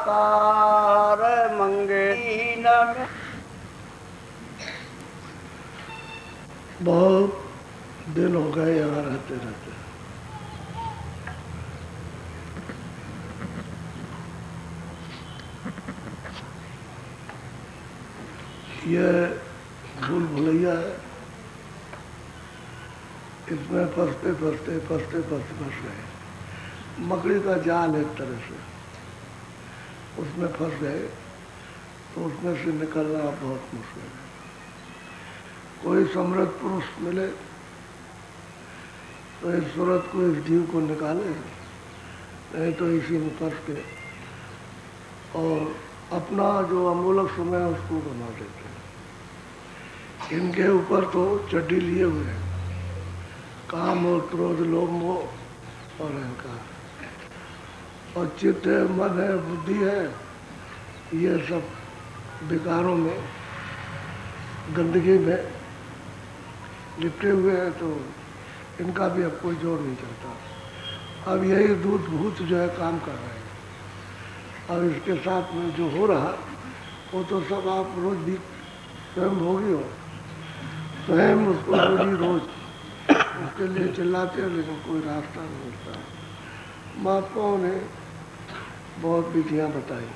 तार मंगे बहुत दिन हो गए यहाँ रहते रहते। ये भूल भुलैया है, इसमें फंसते फंसते फंस गए। मकड़ी का जाल एक तरह से, उसमें फंस गए तो उसमें से निकलना बहुत मुश्किल है। कोई समृद्ध पुरुष मिले तो इस सूरत को, इस जीव को निकाले, नहीं तो इसी में फंस के और अपना जो अमूलक समय है उसको गंवा देते हैं। इनके ऊपर तो चड्डी लिए हुए हैं, काम और क्रोध, लोभ, मोह और अहंकार, और चित्त है, मन है, बुद्धि है, ये सब विकारों में, गंदगी में लिपटे हुए हैं। तो इनका भी अब कोई जोर नहीं चलता। अब यही दूत भूत जो है काम कर रहे हैं। अब इसके साथ में जो हो रहा वो तो सब आप रोज भी स्वयं भोगी हो, स्वयं उसको रोज उसके लिए चिल्लाते हैं, लेकिन कोई रास्ता नहीं मिलता। महात्माओं ने बहुत विधियाँ बताई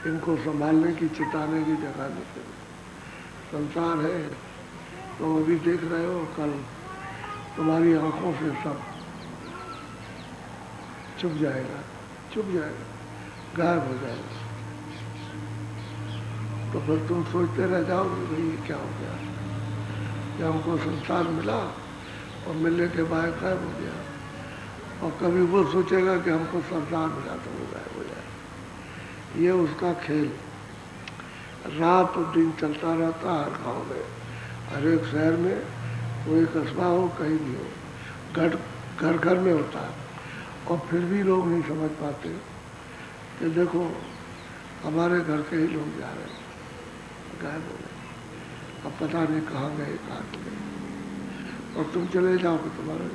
इनको संभालने की, चिताने की, जगाने की। संसार है, तुम अभी देख रहे हो, कल तुम्हारी आंखों से सब चुप जाएगा, गायब हो जाएगा। तो फिर तुम सोचते रह जाओगे भाई ये क्या हो गया, कि हमको संसार मिला और मिलने के बाद गायब हो गया। और कभी वो सोचेगा कि हमको संसार मिला तो वो गायब हो जाए। ये उसका खेल रात और दिन चलता रहता है। हर गाँव में, हर एक शहर में, कोई कस्बा हो, कहीं भी हो, घर घर में होता है। और फिर भी लोग नहीं समझ पाते कि देखो हमारे घर के ही लोग जा रहे हैं, गायब हो गए, अब पता नहीं कहाँ गए, कहाँ गए। और तुम चले जाओ तो तुम्हारे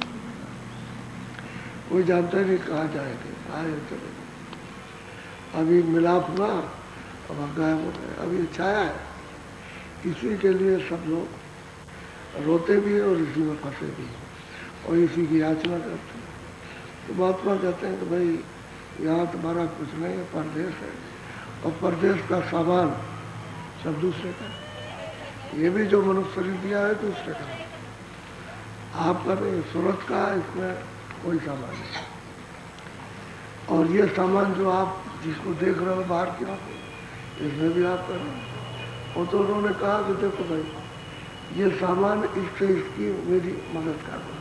कोई जानता ही नहीं कहाँ जाएंगे, आए चले गए। अभी मिलाप हुआ, अब गायब हो गए। अब ये छाया है, इसी के लिए सब लोग रोते भी हैं और इसी में फंसे भी हैं और इसी की याचना करते हैं। तो महात्मा कहते हैं कि भाई यहाँ तुम्हारा कुछ नहीं है, परदेश है, और परदेश का सामान सब दूसरे का। ये भी जो मनुष्य शरीर दिया है दूसरे का, आपका नहीं, सूरत का, इसमें कोई सामान नहीं। और ये सामान जो आप जिसको देख रहे हो बाहर की आंखों, इसमें भी आप कर रहे हो। और तो उन्होंने कहा कि देखो भाई ये सामान, इससे इसकी मेरी मदद कर दो,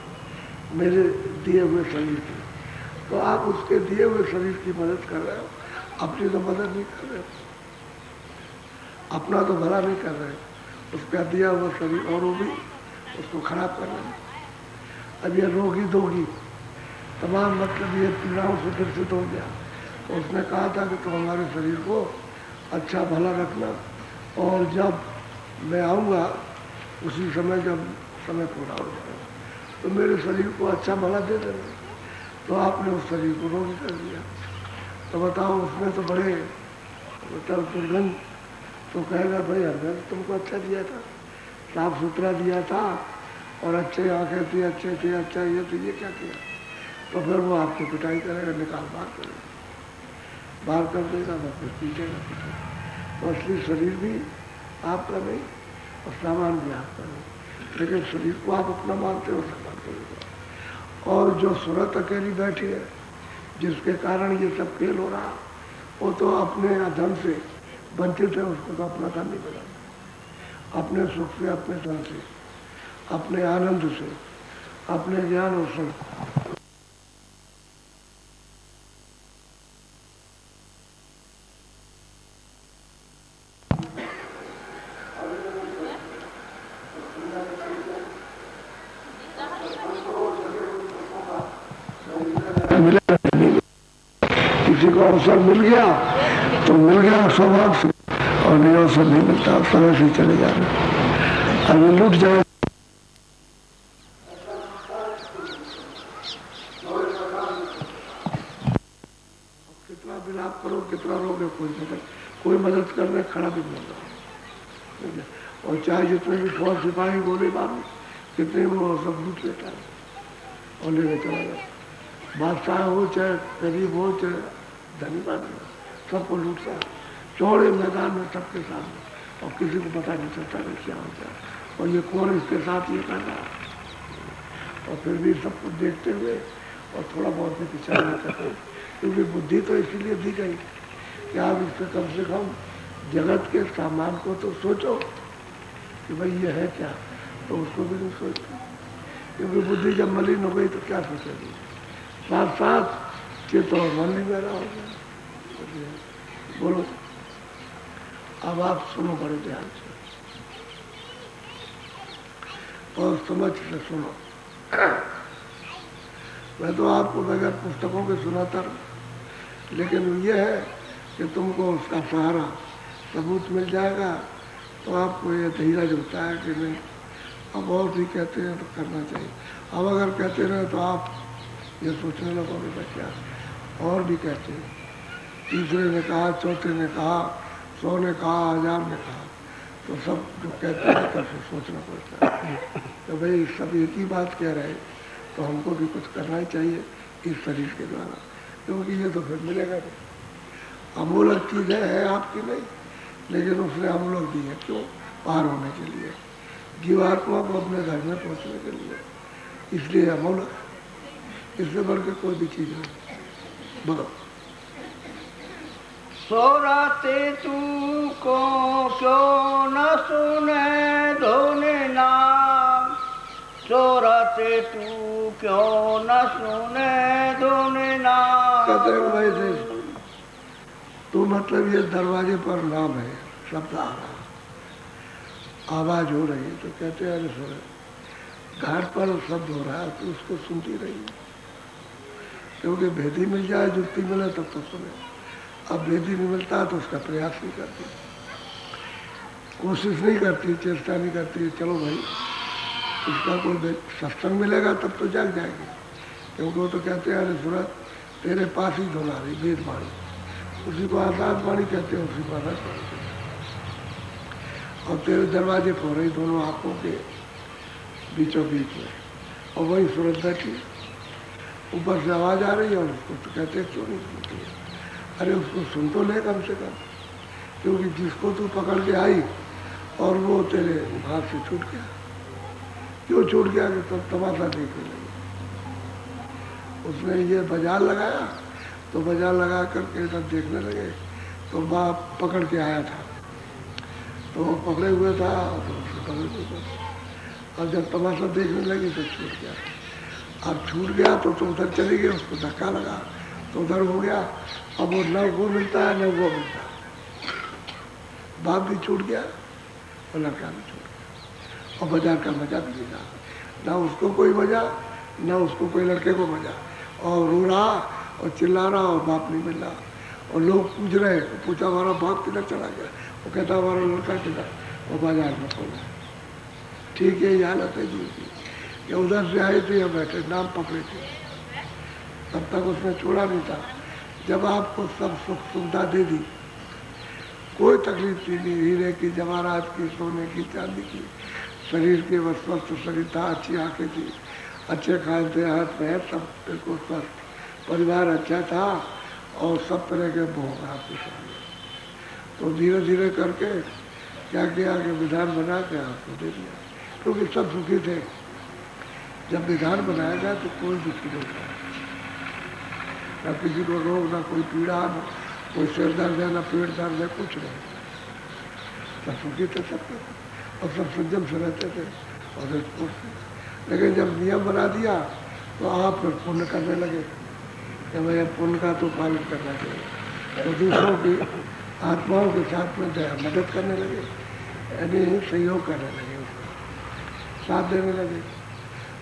मेरे दिए हुए शरीर की। तो आप उसके दिए हुए शरीर की मदद कर रहे हो, अपनी तो मदद नहीं कर रहे हो, अपना तो भला नहीं कर रहे हो। उसका दिया हुआ शरीर और वो भी उसको खराब कर रहे हैं। अब ये रोगी दोगी तमाम, मतलब ये पीड़ाओं से ग्रसित हो गया। तो उसने कहा था कि तुम हमारे शरीर को अच्छा भला रखना, और जब मैं आऊँगा उसी समय, जब समय पूरा हो जाएगा, तो मेरे शरीर को अच्छा भला दे देना। तो आपने उस शरीर को रोगी कर दिया। तो बताओ, उसमें तो बड़े मतलब दुर्गंध। तो कहेगा भाई हमने तुमको अच्छा दिया था, साफ सुथरा दिया था, और अच्छे आंखें थी, अच्छे थे, अच्छा ये तो ये क्या किया। तो फिर वो आपकी पिटाई करेगा, निकाल बाहर करेगा, बाहर कर देगा, तो फिर पीटेगा। तो असली शरीर भी आपका नहीं और सामान भी आपका नहीं, लेकिन शरीर को आप अपना मानते हो, सामान को। और जो सूरत अकेली बैठी है, जिसके कारण ये सब खेल हो रहा, वो तो अपने धन से वंचित है, उसको तो अपना धन नहीं मिला। अपने सुख से, अपने धन से, अपने आनंद से, अपने ज्ञान और संग। किसी को अवसर मिल गया तो मिल गया सौभाग्य से, और नहीं अवसर नहीं मिलता, समय से चले जा रहे, अभी लुट जाए। कितना विलाप करो, कितना रोगे, कोई मदद करने खड़ा भी नहीं होगा। और चाहे जितने भी फौज सिपाही गोली मारो, कितने वो सब लूट लेता है और लेने चला जाता। बादशाह हो चाहे गरीब हो चाहे धनीवान हो, सबको लूटता है चौड़े मैदान में सबके सामने, और किसी को पता नहीं चलता नहीं क्या होता है और ये कौन इसके साथ ये कर रहा है। और फिर भी सब कुछ देखते हुए और थोड़ा बहुत भी विचार नहीं करते, क्योंकि बुद्धि तो इसीलिए दी गई कि आप इससे कम से कम जगत के सामान को तो सोचो कि भाई ये है क्या, तो उसको भी नहीं सोचते, क्योंकि बुद्धि जब मलिन हो गई तो क्या सोचेगी। साथ साथ चित्त और मन भी मेरा हो गया। बोलो, अब आप सुनो बड़े ध्यान से और समझ से सुनो। मैं तो आपको बगैर पुस्तकों के सुनाता हूँ, लेकिन ये है कि तुमको उसका सहारा सबूत मिल जाएगा तो आपको ये धीरज होता है कि नहीं अब और भी कहते हैं तो करना चाहिए। अब अगर कहते रहे तो आप ये सोचने लगोगे क्या और भी कहते हैं, तीसरे ने कहा, चौथे ने कहा, 100 ने कहा, 1000 ने कहा, तो सब जो कहते हैं तो फिर सोचना पड़ता है तो भाई सब एक ही बात कह रहे हैं तो हमको भी कुछ करना ही चाहिए इस शरीर के द्वारा, क्योंकि ये तो फिर मिलेगा नहीं। अमूलक चीज़ है आपकी नहीं, लेकिन उसने अमूलक दी है, क्यों? पार होने के लिए, जीवात्मा को अपने घर में पहुंचने के लिए, इसलिए अमूलक, इससे बढ़ के कोई भी चीज़ नहीं। बोलो, सोराते तू को क्यों न सुने धोने नाम, सोराते तू क्यों न सुने धोने नाम। कहते हैं भाई से तू मतलब ये दरवाजे पर नाम है, शब्द आ रहा, आवाज हो रही है, तो कहते हैं अरे सुने, घाट पर शब्द हो रहा है तो उसको सुनती रही, क्योंकि भेदी मिल जाए, जुत्ती मिले तब तो सुने। अब भेदी नहीं मिलता तो उसका प्रयास नहीं करती, कोशिश नहीं करती, चेष्टा नहीं करती, चलो भाई इसका कोई सत्संग मिलेगा तब तो जाग जाएगी, क्योंकि वो तो कहते हैं अरे सूरत तेरे पास ही धुला रही वेद वाणी, उसी को आजाद वाणी कहते हैं, उसी को आजाद वाणी कहते हैं। और तेरे दरवाजे पर रही दोनों आंखों के बीचों बीच में, और वही सूरत बैठी, ऊपर से आवाज आ रही है और उसको तो कहते हैं क्यों नहीं सुनती है। अरे उसको सुन तो ले कम से कम, क्योंकि जिसको तू पकड़ के आई और वो तेरे हाथ से छूट गया, क्यों छूट गया कि तब तमाशा देखने लगे। उसने ये बाजार लगाया तो बाजार लगा करके तब देखने लगे, तो बाप पकड़ के आया था, तो वो पकड़े हुए था, तो उसको पकड़ के, और जब तमाशा देखने लगी तो छूट गया। अब छूट गया तो उधर चली गई, उसको धक्का लगा तो उधर हो गया, अब वो न वो मिलता है न वो मिलता है, बाप भी छूट गया और लड़का भी छूट गया, और बाजार का मजा भी नहीं रहा, ना उसको कोई मजा, ना उसको कोई लड़के को मजा, और रो रहा और चिल्ला रहा और बाप नहीं मिल रहा, और लोग पूछ रहे, पूछा हमारा बाप किधर चला गया, वो कहता हमारा लड़का किधर, वो बाजार में खोला। ठीक है, ये हालत है जी की, कि उधर से आए थे या बैठे नाम पकड़े थे, तब तक उसने छोड़ा नहीं था। जब आपको सब सुख सुविधा दे दी, कोई तकलीफ थी नहीं, हीरे की, जवाहरात की, सोने की, चांदी की, शरीर के बस स्वस्थ शरीर था, अच्छी आंखें थी, अच्छे खाए थे, हाथ पैर सब बिल्कुल स्वस्थ, परिवार अच्छा था और सब तरह के भोग आपके सामने, तो धीरे धीरे करके क्या किया कि विधान बना के आपको दे दिया, क्योंकि सब सुखी थे। जब विधान बनाया गया तो कोई दुखी नहीं था, न किसी को रोग, न कोई पीड़ा, न कोई सिर दर्द है, न पेट दर्द है, कुछ नहीं, सब सुखी थे सबके, और सब संयम से रहते थे और लेकिन जब नियम बना दिया तो आप फिर पुण्य करने लगे कि भाई पुण्य का तो पालन करना चाहिए, तो दूसरों की आत्माओं के साथ में मदद करने लगे, यानी सहयोग करने लगे, उसका साथ देने लगे।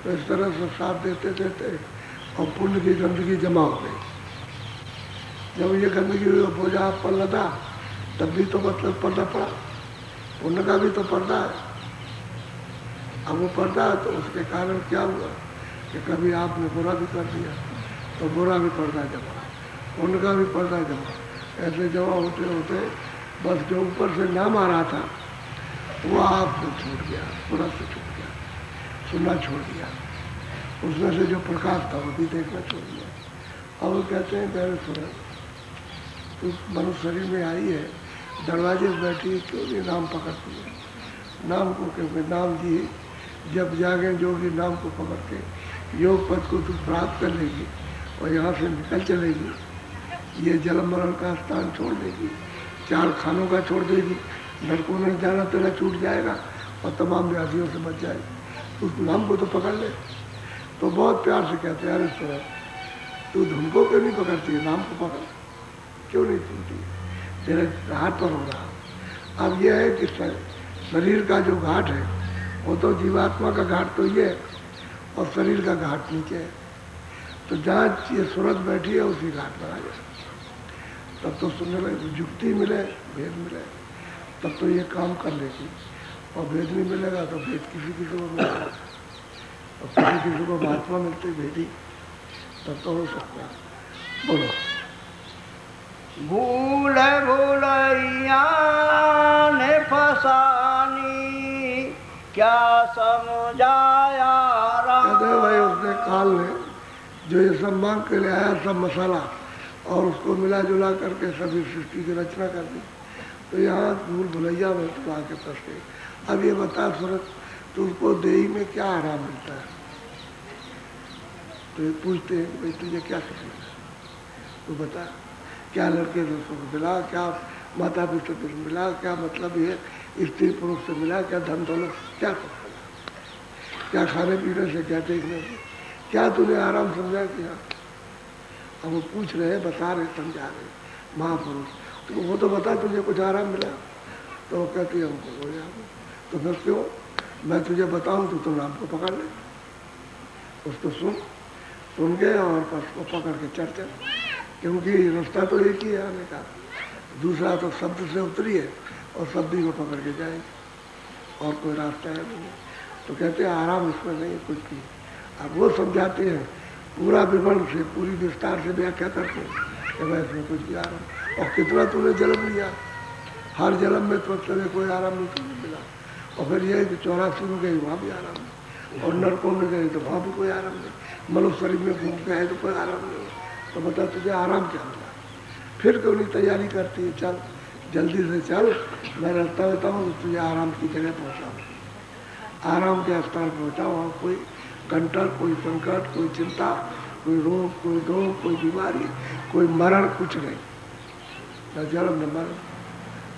तो इस तरह से साथ देते देते और पुण्य की गंदगी जमा हो गई। जब ये गंदगी बोझा आप पर लदा, तब भी तो मतलब पर्दा पड़ा, पुण्य का भी तो पर्दा है। अब वो पर्दा है तो उसके कारण क्या हुआ कि कभी आपने बुरा भी कर दिया तो बुरा भी पर्दा जमा, उनका भी पर्दा जमा, ऐसे जमा होते होते बस जो ऊपर से नाम आ रहा था वो आँख से छूट गया, पूरा से छूट गया, सुनना छोड़ दिया। उसमें से जो प्रकाश था वो भी देखना छोड़ दिया। अब वो कहते हैं मेरे सूरज तू मनुष्य शरीर में आई है, दरवाजे पर बैठी क्यों नहीं नाम पकड़ती है? नाम को, क्योंकि नाम जी जब जागे जोगी नाम को पकड़ के योग पद को तू प्राप्त कर लेगी और यहाँ से निकल चलेगी, ये जन्म मरण का स्थान छोड़ देगी, 4 खानों का छोड़ देगी, नरकों में जाना तेरा छूट जाएगा और तमाम व्याधियों से बच जाएगी। उस नाम को तो पकड़ ले। तो बहुत प्यार से कहते हैं, अरे सूरज तू धुन को क्यों नहीं पकड़ती है? नाम को पकड़, क्यों नहीं सुनती? तेरे हाथ पर हो रहा। अब यह है कि शरीर का जो घाट है वो तो जीवात्मा का घाट तो ये है और शरीर का घाट नीचे है। तो जहाँ ये सूरज बैठी है उसी घाट पर आ जाए, तब तो सुनने में युक्ति मिले, भेद मिले, तब तो ये काम कर लेगी। और भेद नहीं मिलेगा तो भेद किसी किसी को मिलेगा और किसी किसी को महात्मा मिलते भेदी, तब तो हो सकता है। बोलो। भूल भूलैया ने फसानी क्या समझाया राम। कहते हैं भाई उसने काल ने जो ये सब मांग के ले आया सब मसाला और उसको मिला जुला करके सभी सृष्टि की रचना कर दी। तो यहाँ भूल भुलैया में तुम आके फंस गई। अब ये बता सूरज तुमको देही में क्या आराम मिलता है? तो ये पूछते हैं भाई तुझे क्या करना है, तू बता। क्या लड़के दोस्तों को मिला, क्या माता पिता को मिला, क्या मतलब ये स्त्री पुरुष से मिला, क्या धन दौलत, क्या कुछ मिला, क्या खाने पीने से, क्या देखने से, क्या तूने आराम समझा किया? अब वो पूछ रहे, बता रहे, समझा रहे महापुरुष। तो वो तो बता तुझे कुछ आराम मिला? तो वो कहती है हमको हो जाए। तो फिर क्यों मैं तुझे बताऊं तो तुम नाम को पकड़ ले, उसको सुन के और उसको पकड़ के चर्चा, क्योंकि रास्ता तो एक ही है आने का, दूसरा तो शब्द से उतरी है और शब्द ही को पकड़ के जाएगी और कोई रास्ता है नहीं। तो कहते हैं आराम इसमें नहीं है कुछ भी। अब वो समझाते हैं पूरा विवरण से, पूरी विस्तार से व्याख्या करते हैं कि मैं इसमें कुछ भी आराम। और कितना तूने जन्म लिया, हर जन्म में तो तेरे कोई आराम नहीं तुझे मिला। और फिर यह कि 84 में गई वहाँ भी आराम नहीं, और नरकों में गए तो वहाँ भी कोई आराम नहीं, मनुष्य शरीर में घूम गए तो कोई आराम नहीं। तो बता तुझे आराम क्या मिला? फिर क्यों नहीं तैयारी करती है? चल जल्दी से चल, मैं रास्ता बताऊँ तो तुझे आराम की जगह पहुँचाऊँ, आराम के स्थान पहुँचाऊँ। वहाँ कोई कंटक, कोई संकट, कोई चिंता, कोई रोग, कोई रोग, कोई बीमारी, कोई मरण, कुछ नहीं, न जन्म न मरण।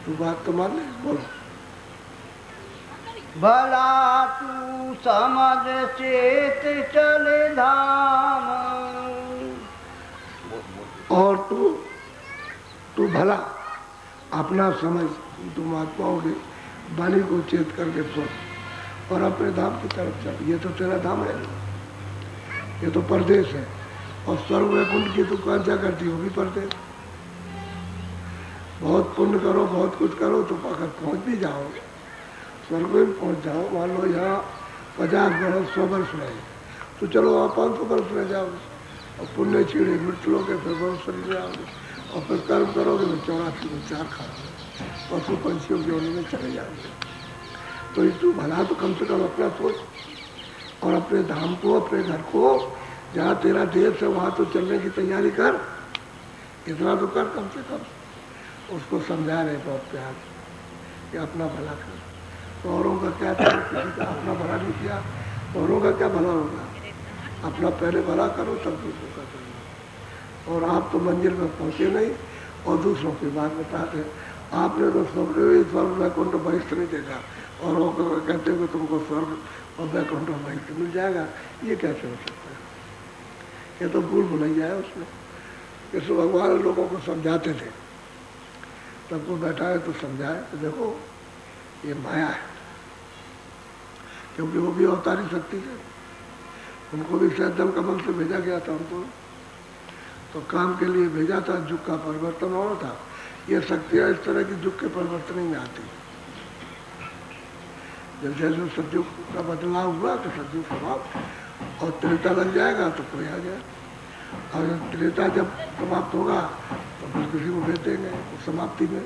तू बात तो मान ले। बोलो। भला तू समझ चेत चले धाम। और तू भला अपना समझ, तुम आत्माओं की वाणी को चेत करके सुन और अपने धाम की तरफ चल। ये तो तेरा धाम है, ये तो परदेश है। और स्वर्ग वैकुंठ की तू कांचा करती हो भी परदेश। बहुत पुण्य करो, बहुत कुछ करो तो अगर पहुंच भी जाओ, स्वर्ग में पहुंच जाओ, मान लो यहाँ 50 वर्ष 100 वर्ष रहे तो चलो आप 500 वर्ष रह जाओगे और पुण्य छीड़े मृत्यु लोगे, फिर बहुत शरीर में आओगे और फिर कर्म करोगे तो 84 में 4 खाओगे, पशु पंछियों के होने में चले जाओगे। तो तू भला तो कम से कम अपना सोच और अपने धाम को, अपने घर को, जहाँ तेरा देश है वहाँ तो चलने की तैयारी कर, इतना तो कर कम से कम। उसको समझा रहे बहुत प्यार कि अपना भला कर। तो औरों का क्या था, किसी का अपना भला नहीं किया तो औरों का क्या भला होगा? अपना पहले भला करो तब दूसरों का करो। और आप तो मंजिल में पहुँचे नहीं और दूसरों की बात बताते। आपने तो स्वर्ग वैकुंठ वैकुंठ नहीं देखा और वो कहते हो तुमको स्वर्ग और वैकुंठ वैकुंठ मिल जाएगा, ये कैसे हो सकता है? ये तो भूल भुलैया है उसमें। जैसे भगवान लोगों को समझाते थे, सबको बैठाए तो समझाए तो देखो ये माया है, क्योंकि वो भी अवतारी शक्ति है, उनको भी शायद जल कमल से भेजा गया था उनको, तो काम के लिए भेजा था, युग का परिवर्तन होना था। ये शक्तियाँ इस तरह की युग के परिवर्तन ही में आती। जब जैसे सतयुग का बदलाव हुआ तो सतयुग समाप्त और त्रेता लग जाएगा तो कोई आ गया। और त्रेता जब समाप्त होगा तो फिर किसी को भेज देंगे उस समाप्ति में,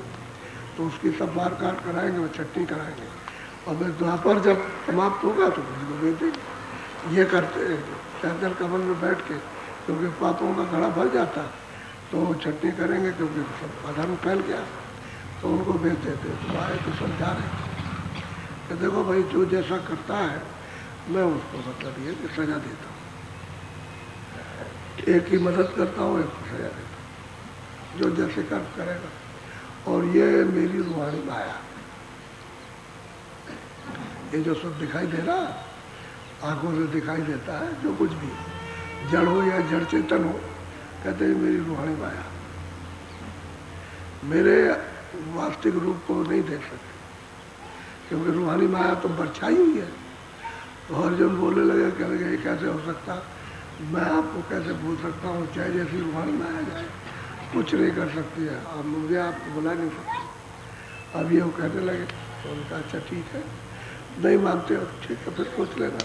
तो उसकी सब बार काट कराएंगे और छट्टी कराएंगे, और फिर द्वापर जब समाप्त होगा तो किसी को भेज देंगे। ये करते चंचल कमल में बैठ के, क्योंकि पापों का घड़ा भर जाता तो छट्टी करेंगे, क्योंकि सब अधर्म फैल गया तो उनको भेज देते। तो आए तो समझा रहे कि देखो भाई, जो जैसा करता है मैं उसको मतलब ये कि सजा देता हूँ, एक की मदद करता हूँ, एक को सजा देता हूँ, जो जैसे कर्म करेगा। और ये मेरी रूहानी माया, ये जो सब दिखाई दे रहा, आंखों से दिखाई देता है, जो कुछ भी जड़ हो या जड़ चेतन हो, कहते हैं मेरी रूहानी माया, मेरे वास्तविक रूप को नहीं देख सकते, क्योंकि रूहानी माया तो बरछाई हुई है। तो अर्जुन बोलने लगे, कह लगे ये कैसे हो सकता, मैं आपको कैसे भूल सकता हूँ, चाहे जैसी रूहानी माया जाए कुछ नहीं कर सकती है, अब मुझे आपको बुला नहीं सकती। अब ये वो कहने लगे, तो उनका अच्छा ठीक है, नहीं मानते हो ठीक है, फिर सोच लेना।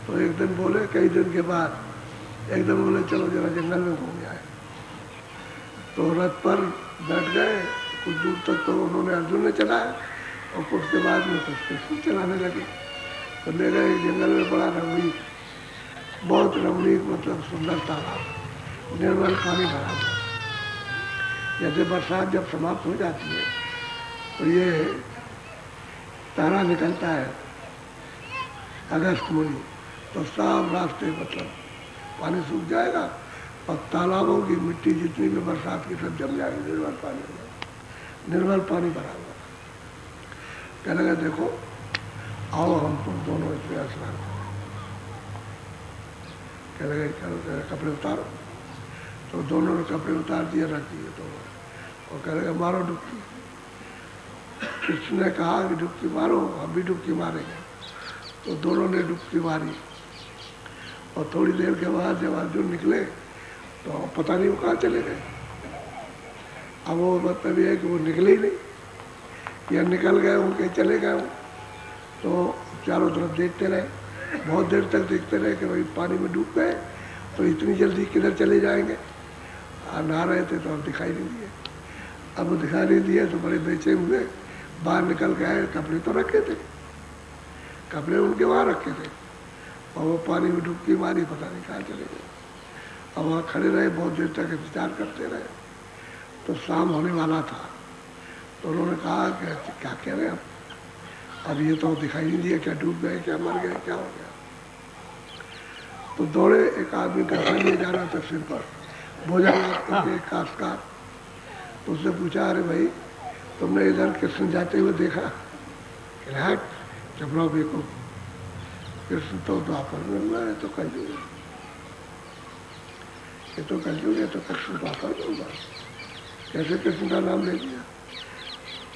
तो एक दिन बोले, कई दिन के बाद एक दिन बोले चलो जरा जंगल में घूम आए। तो रथ पर बैठ गए, कुछ दूर तक तो उन्होंने अर्जुन ने चलाया, और कुछ के बाद में तो कृष्ण चलाने लगे। तो ले गए जंगल में, बड़ा रमणीक, बहुत रमणीक मतलब सुंदर तालाब, निर्मल पानी भरा हुआ। जैसे बरसात जब समाप्त हो जाती है तो ये तारा निकलता है अगस्त मुनि, तो सब रास्ते मतलब पानी सूख जाएगा और तालाबों की मिट्टी जितनी भी बरसात की सब जम जाएगी, निर्मल पानी होगा, निर्मल पानी भरा हुआ। कहने लगा देखो आओ हम तुम दोनों इसमें स्नान करें। कहने लगे कपड़े उतारो, तो दोनों ने कपड़े उतार दिए, रख दिए दोनों, और कहने लगे मारो डुबकी। कृष्ण ने कहा कि डुबकी मारो, हम भी डुबकी मारेंगे। तो दोनों ने डुबकी मारी, और थोड़ी देर के बाद जब अर्जुन निकले तो पता नहीं वो कहाँ चले गए। अब वो मतलब ये है कि वो निकले ही नहीं, या निकल गए हों कहीं चले गए हों। तो चारों तरफ देखते रहे, बहुत देर तक देखते रहे कि भाई पानी में डूब गए तो इतनी जल्दी किधर चले जाएंगे। नहा रहे थे तो अब दिखाई नहीं दिए, अब वो दिखाई नहीं दिए तो बड़े बेचैन हुए, बाहर निकल गए, कपड़े तो रखे थे, कपड़े उनके वहाँ रखे थे, और वो पानी में डुबकी मारी, पता नहीं कहाँ चले गए। अब वहाँ खड़े रहे, बहुत देर तक विचार करते रहे। तो शाम होने वाला था, तो उन्होंने कहा कि क्या कह रहे हैं अब ये तो दिखाई नहीं दिया, क्या डूब गए, क्या मर गए, क्या हो गया। तो दौड़े, एक आदमी का लिए जा रहा था सिर पर भोजन काशकार, तो उससे पूछा अरे भाई तुमने इधर कृष्ण जाते हुए देखा? हट चुप रहो बेको, कृष्ण तो द्वापर में हुआ है, तो कलयुग है, ये तो कलयुग है, तो कृष्ण द्वापर में हुआ, कैसे कृष्ण का नाम ले लिया?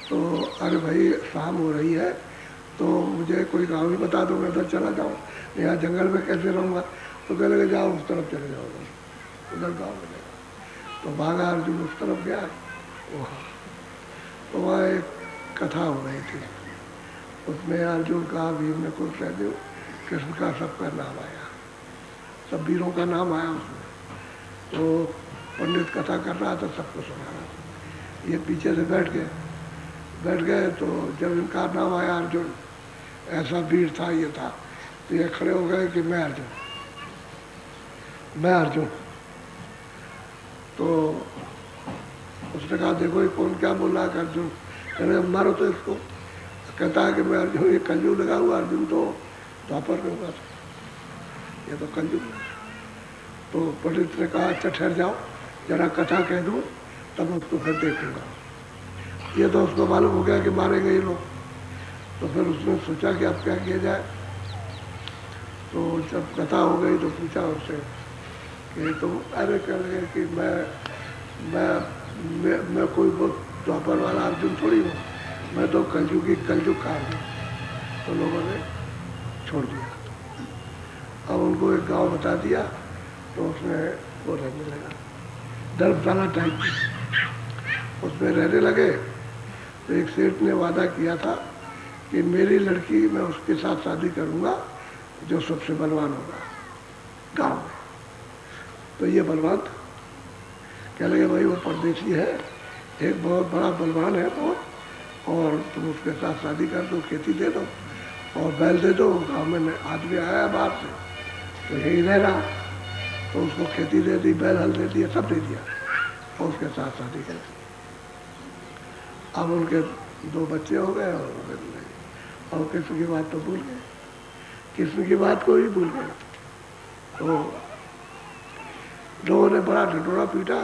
तो अरे भाई शाम हो रही है, तो मुझे कोई गाँव ही बता दो, मैं उधर चला जाऊँ, यहाँ जंगल में कैसे रहूँगा? तो कह लगे जाओ उस तरफ चले जाओ, उधर गाँव में जाएगा। तो भागा अर्जुन उस तरफ गया, वहाँ तो वहाँ एक कथा हो रही थी, उसमें अर्जुन का, भीम ने, कुछ सहदेव, कृष्ण का, सबका नाम आया, सब वीरों का नाम आया उसमें। तो पंडित कथा कर रहा था, सबको सुना रहा था, ये पीछे से बैठ गए। तो जब इनका नाम आया अर्जुन, ऐसा वीर था ये था, तो ये खड़े हो गए कि मैं अर्जुन। तो उसने कहा देखो ये कौन क्या बोल रहा है अर्जुन, कहने मारो तो इसको। कहता है कि मैं अर्जुन, ये कलयुग लगा हुआ, अर्जुन तो द्वापर में हुआ था, ये तो कलयुग। तो पंडित ने कहा अच्छा ठहर जाओ, जरा कथा कह दूँ तब उसको फिर देखूंगा। ये तो उसको मालूम हो गया कि मारेंगे ये लोग, तो फिर उसने सोचा कि अब क्या किया जाए। तो जब कथा हो गई तो पूछा उससे कि तुम, अरे कह लगे कि मैं कोई बहुत द्वापर वाला अर्जुन थोड़ी हूँ, मैं तो कलयुग का अर्जुन। तो लोगों ने छोड़ दिया, अब उनको एक गांव बता दिया, तो उसमें वो रहने लगा, धर्मशाला टाइप उसमें रहने लगे। तो एक सेठ ने वादा किया था कि मेरी लड़की मैं उसके साथ शादी करूंगा जो सबसे बलवान होगा गांव में। तो ये बलवान था। कह लगे भाई वो परदेशी है, एक बहुत बड़ा बलवान है बहुत, और तुम उसके साथ शादी कर दो, खेती दे दो और बैल दे दो। गाँव में आदमी आया बाहर से तो यही रह रहा, तो उसको खेती दे दी, बैल हल दे दिया, सब दे दिया और उसके साथ शादी कर दी। अब उनके 2 बच्चे हो गए और कृष्ण की बात तो भूल गए, कृष्ण की बात को ही भूल गए। तो लोगों ने बड़ा ढिंढोरा पीटा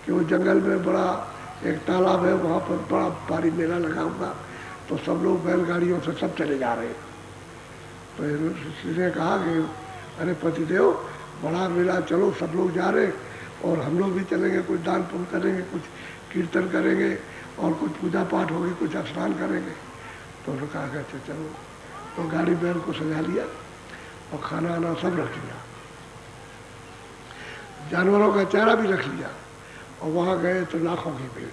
कि वो जंगल में बड़ा एक तालाब है, वहाँ पर बड़ा भारी मेला लगा हुआ, तो सब लोग बैलगाड़ियों से सब चले जा रहे हैं। तो इसने कहा कि अरे पतिदेव, बड़ा मेला, चलो सब लोग जा रहे और हम लोग भी चलेंगे, कुछ दान पुण्य करेंगे, कुछ कीर्तन करेंगे और कुछ पूजा पाठ होगी, कुछ स्नान करेंगे। तो उन्होंने कहा कि अच्छा चलो। तो गाड़ी बैल को सजा लिया और खाना आना सब रख लिया, जानवरों का चारा भी रख लिया, और वहाँ गए तो लाखों की भीड़।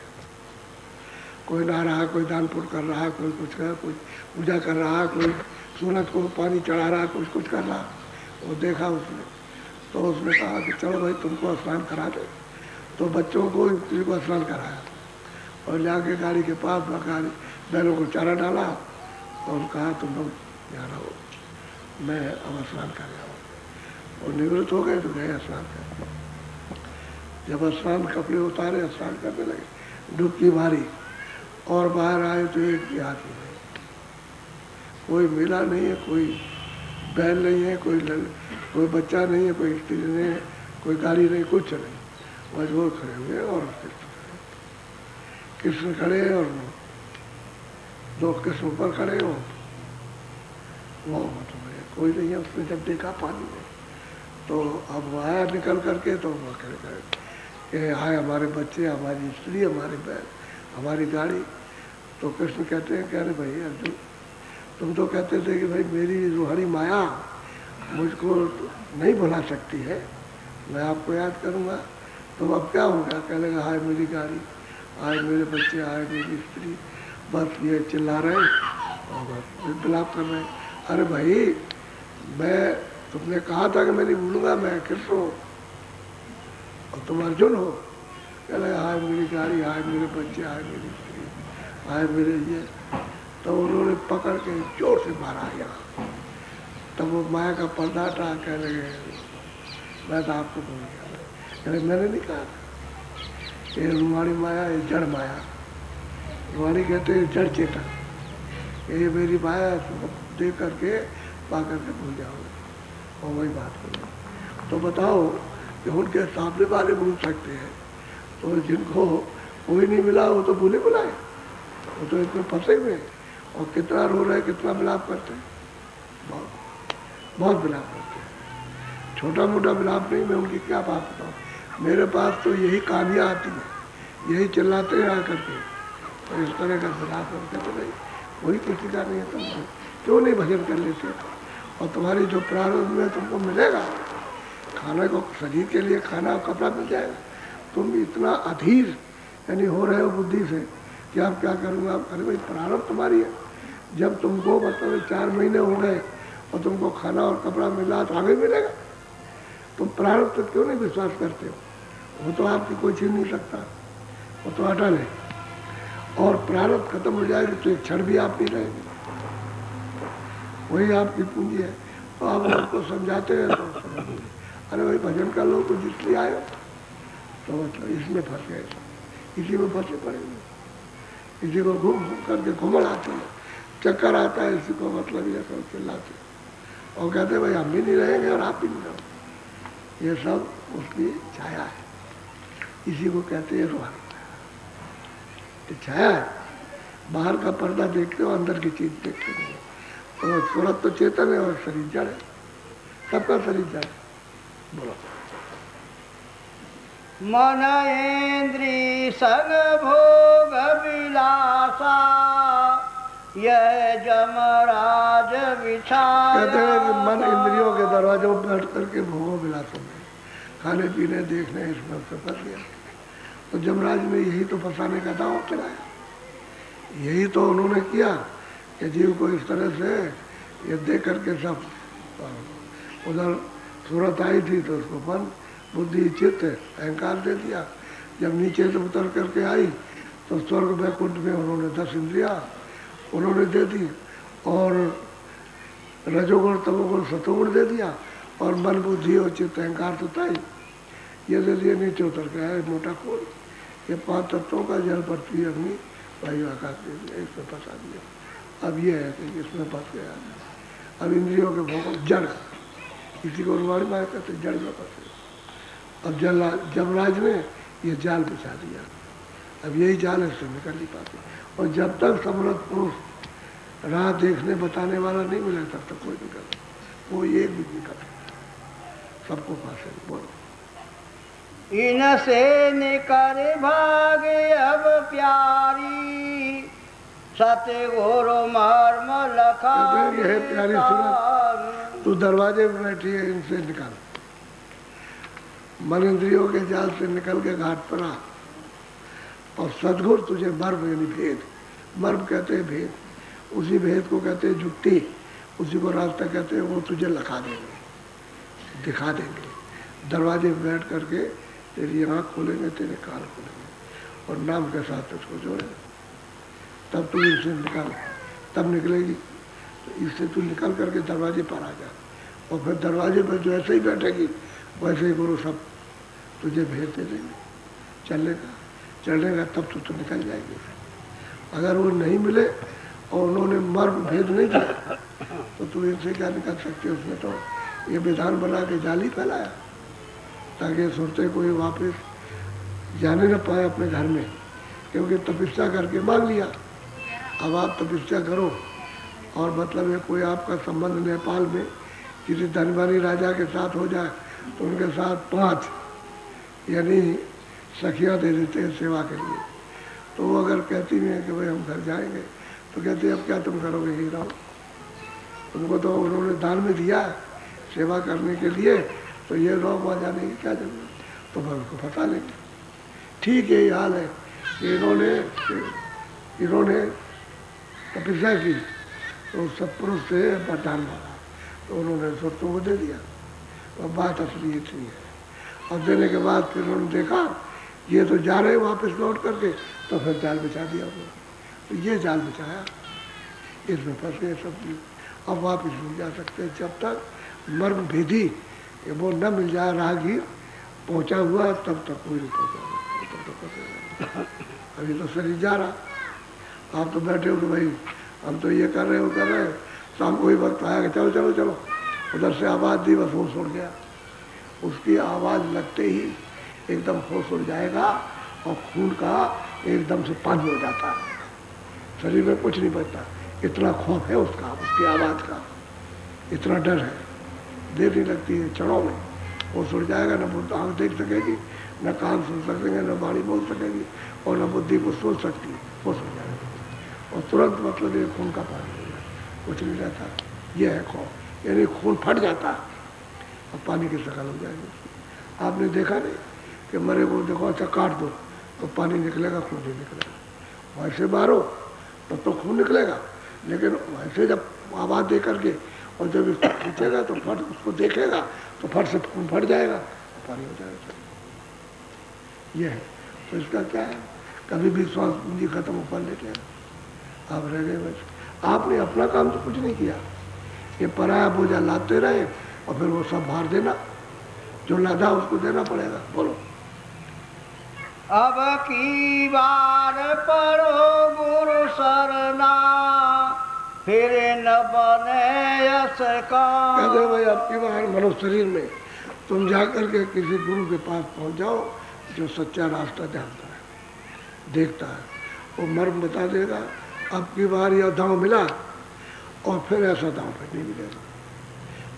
कोई नहा रहा, कोई दान पुण्य कर रहा, कोई कुछ कर, कोई पूजा कर रहा, कोई सूरज को पानी चढ़ा रहा, कुछ कर रहा। वो देखा उसने, तो उसने कहा कि चलो भाई तुमको स्नान करा दे। तो बच्चों को किसी को स्नान कराया और जाके गाड़ी के पास गाड़ी बैलों को चारा डाला और कहा तुम लोग यहाँ रहो, मैं अब स्नान कर रहा हूँ। और निवृत्त हो गए तो गए स्नान कर। जब स्नान कपड़े उतारे, स्नान करने लगे, डुबकी मारी और बाहर आए तो एक भी हाथी नहीं, कोई मिला नहीं है, कोई बैल नहीं है, कोई बच्चा नहीं है, कोई स्त्री नहीं है, कोई गाड़ी नहीं, कुछ नहीं। मजबूर खड़े हुए और कृष्ण खड़े और 2 कृष्ण ऊपर खड़े हो, वो मतलब कोई नहीं है। उसने जब देखा पानी में तो अब आया निकल करके, तो वो खड़े कि आए हमारे बच्चे, हमारी स्त्री, हमारे बैल, हमारी गाड़ी। तो कृष्ण कहते हैं कि अरे भाई अर्जुन, तुम तो कहते थे कि भाई मेरी रूहानी माया मुझको नहीं भुला सकती है, मैं आपको याद करूँगा। तो अब क्या होगा? कह लेगा हाय मेरी गाड़ी, हाय मेरे बच्चे, हाय मेरी स्त्री, बस ये चिल्ला रहे और बस विलाप कर रहे हैं। अरे भाई, मैं तुमने कहा था कि मैं नहीं भूलूंगा, मैं कृष्ण हूँ और तुम अर्जुन हो। कह लेगा हाय मेरी गाड़ी, हाय मेरे बच्चे, हाय मेरी स्त्री, हाय मेरे ये। तो उन्होंने पकड़ के जोर से मारा यहाँ। तब वो माया का पर्दा हटा, कह लगे मैं तो आपको भूल गया। कहले मैंने नहीं कहा, ये रूहानी माया, ये जड़ माया। रूहानी कहते हैं जड़ चेतन, ये मेरी माया देख करके पा करके भूल जाओगे और वही बात करो। तो बताओ कि उनके सामने वाले भूल सकते हैं, तो जिनको कोई नहीं मिला वो तो भूले बुलाए, वो तो इतने फंसे हुए हैं और कितना रो रहे, कितना मिलाप करते हैं, बहुत मिलाप करते हैं। छोटा मोटा मिलाप नहीं, मैं उनकी क्या बात बताऊँ। मेरे पास तो यही कहानियाँ आती हैं, यही चिल्लाते हैं आकर के, तो इस तरह का मिलाप करते तो नहीं, कोई किसी का नहीं है। तुम क्यों नहीं भजन कर लेते? और तुम्हारी जो प्रारंभ में तुमको मिलेगा, खाने को, शरीर के लिए खाना और कपड़ा मिल जाएगा। तुम इतना अधीर यानी हो रहे हो बुद्धि से कि आप क्या करूँगा। अरे भाई प्रारंभ तुम्हारी है, जब तुमको मतलब 4 महीने हो गए और तुमको खाना और कपड़ा मिला तो आगे मिलेगा। तुम प्रारंभ तो क्यों नहीं विश्वास करते हो? वो तो आपकी कोई छीन नहीं सकता, वो तो अटल है। और प्रारंभ खत्म हो जाएगी तो एक क्षण भी आप नहीं रहेंगे, वही आपकी पूंजी है। तो आप उनको समझाते हैं तो समझ, अरे भाई भजन कर लो, कुछ इसलिए आए हो, तो मतलब इसमें फंस गए, इसी में फंसे पड़ेंगे। इसी को घूम घूम करके घुमड़ आती है, चक्कर आता है, इसी को मतलब ये सब चिल्लाते और कहते भाई हम भी नहीं रहेंगे और आप भी नहीं रहोगे। ये सब उसकी छाया है, इसी को कहते हैं रूहानी माया। छाया है, बाहर का पर्दा देखते हो, अंदर की चीज देखते नहीं। तो सूरत तो चेतन है और शरीर जड़ है, सबका शरीर जड़ है। बोलो। मन इंद्री सग भोग विलासा, यह जमराज बिछाया। कहते हैं कि मन इंद्रियों के दरवाजों पर बैठ करके भोगों विलासों में, खाने पीने देखने इसमें से फंस गया। तो जमराज ने यही तो फंसाने का दावा चलाया, यही तो उन्होंने किया कि जीव को इस तरह से ये दे करके सब। उधर सूरत आई थी तो उसको मन बुद्धि चित्त अहंकार दे दिया। जब नीचे से उतर करके आई तो स्वर्ग वैकुंठ में उन्होंने 10 इंद्रिया उन्होंने दे दी और रजोगुण तमोगुण सतोगुण दे दिया और मन बुद्धि और चित्त अहंकार तो था ही, ये दे दिए। नीचे उतर के आए मोटा खोल, ये 5 तत्वों का जल पृथ्वी अग्नि वायु आकाश दे दिया, इसमें फंसा दिया। अब ये है कि इसमें फंस गया। अब इंद्रियों के भोग जड़, किसी को रुवाड़ी मार कहते जड़ में फंसे। अब जमराज ने ये जाल बिछा दिया, अब यही जाल है, इससे निकल नहीं पाते। और जब तक समर्थ पुरुष राह देखने बताने वाला नहीं मिले तब तक कोई निकल, कोई एक भी निकल, सबको फांसे। बोलो इनसे निकर भागे अब प्यारी, सतगुरु मर्म लखा। कहते हैं, प्यारी सुन, तू दरवाजे में बैठी है, इनसे निकाल। मन इंद्रियों के जाल से निकल के घाट पर आ और सदगुरु तुझे मर्म यानी भेद, मर्म कहते हैं भेद, उसी भेद को कहते हैं जुक्ति, उसी को रास्ता कहते हैं, वो तुझे लखा देंगे, दिखा देंगे। दरवाजे में बैठ करके तेरी आँख खोलेंगे, तेरे कान खोलेंगे और नाम के साथ तुझको जोड़ेंगे। तब तू इनसे निकल, तब निकलेगी। तो इससे तू निकल करके दरवाजे पर आ जा और फिर दरवाजे पर जो ऐसे ही बैठेगी वैसे ही गुरु सब तुझे भेज दे देंगे चलने का, तब तो निकल जाएगी। अगर वो नहीं मिले और उन्होंने मर्म भेद नहीं किया तो तू इनसे क्या निकल सकते। उसने तो ये विधान बना के जाल ही फैलाया ताकि सोचते कोई वापस जाने न पाए अपने घर में, क्योंकि तपस्या करके मांग लिया। अब आप तपस्या करो और मतलब है कोई आपका संबंध नेपाल में किसी धनवानी राजा के साथ हो जाए तो उनके साथ 5 यानी सखियाँ दे देते हैं सेवा के लिए। तो वो अगर कहती हैं कि भाई हम घर जाएंगे तो कहते हैं अब क्या तुम करोगे, ही रहो, तुमको तो उन्होंने दान में दिया है सेवा करने के लिए, तो ये रहो, वहाँ जाने की क्या जरूरत, तो मैं उनको फंसा लेंगे। ठीक है, ये हाल है कि इन्होंने तपस्या की तो सत्पुरुष से वरदान मांगा तो उन्होंने शर्तों को दे दिया। अब बात असली इतनी है। अब देने के बाद फिर उन्होंने देखा ये तो जा रहे वापस लौट करके, तो फिर जाल बिछा दिया उन्होंने। तो ये जाल बिछाया, इसमें फंस गए सब चीज। अब वापस नहीं जा सकते जब तक मर्म भेदी वो न मिल जाए, राहगीर पहुंचा हुआ तब तक कोई नहीं पहुंचा। अभी तो शरीर जा रहा, आप तो बैठे हो कि भाई हम तो ये कर रहे हो शाम को ही वक्त आया कि चलो चलो चलो, उधर से आवाज़ दी, बस होश उड़ गया। उसकी आवाज़ लगते ही एकदम होश उड़ जाएगा और खून का एकदम से पानी हो जाता है, शरीर में कुछ नहीं बचता। इतना खौफ है उसका, उसकी आवाज़ का इतना डर है, देर नहीं लगती है, क्षणों में होश उड़ जाएगा। न आँख देख सकेगी, न कान सुन सकेंगे, न वाणी बोल सकेगी और न बुद्धि को सोच सकती है, होश हो जाएगा और तुरंत मतलब ये खून का पानी हो जाए, कुछ नहीं रहता। यह है खौफ, यानी खून फट जाता है और पानी की शक्ल हो जाएगी। आपने देखा नहीं कि मरे को देखो अच्छा काट दो तो पानी निकलेगा, खून नहीं निकलेगा। वैसे मारो तब तो खून निकलेगा, लेकिन वैसे जब आवाज़ दे करके और जब इसको खींचेगा तो फट उसको देखेगा तो फट से खून फट जाएगा, पानी हो जाएगा। यह है। तो इसका क्या है, कभी भी श्वास पूंजी खत्म कर लेते हैं, आप रह गए बस। आपने अपना काम तो कुछ नहीं किया, ये पराया बोझा लादते रहे और फिर वो सब भार देना, जो लादा उसको देना पड़ेगा। बोलो अब की बार परो गुरु सरना, फिर न बने यश का। कहते भाई अब की बार मनुष्य शरीर में तुम जाकर के किसी गुरु के पास पहुंच जाओ जो सच्चा रास्ता जानता है, देखता है, वो मर्म बता देगा। अब की बार यह दांव मिला और फिर ऐसा दांव फिर नहीं मिलेगा।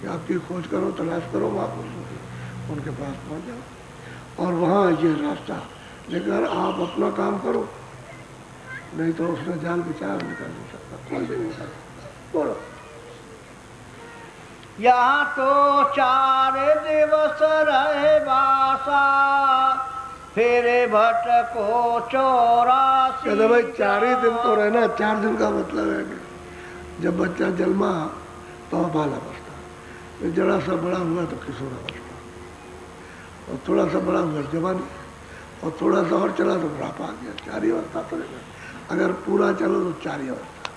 कि आपकी खोज करो, तलाश करो, वापस उनके पास पहुंच जाओ और वहाँ ये रास्ता लेकर आप अपना काम करो, नहीं तो उसने जाल बिछाया निकाल नहीं सकता, खोल भी नहीं सकता। बोलो यहाँ तो 4 दिवस रहे बासा, फिर भटको 84। कहते भाई 4 ही दिन तो रहना। 4 दिन का मतलब है कि जब बच्चा जन्मा तो बाल अवस्था, जरा सा बड़ा हुआ तो किशोर अवस्था, और थोड़ा सा बड़ा हुआ जवानी, और थोड़ा सा और चला तो बुढ़ापा आ गया। 4 ही अवस्था तो रहना, अगर पूरा चलो तो 4 ही अवस्था,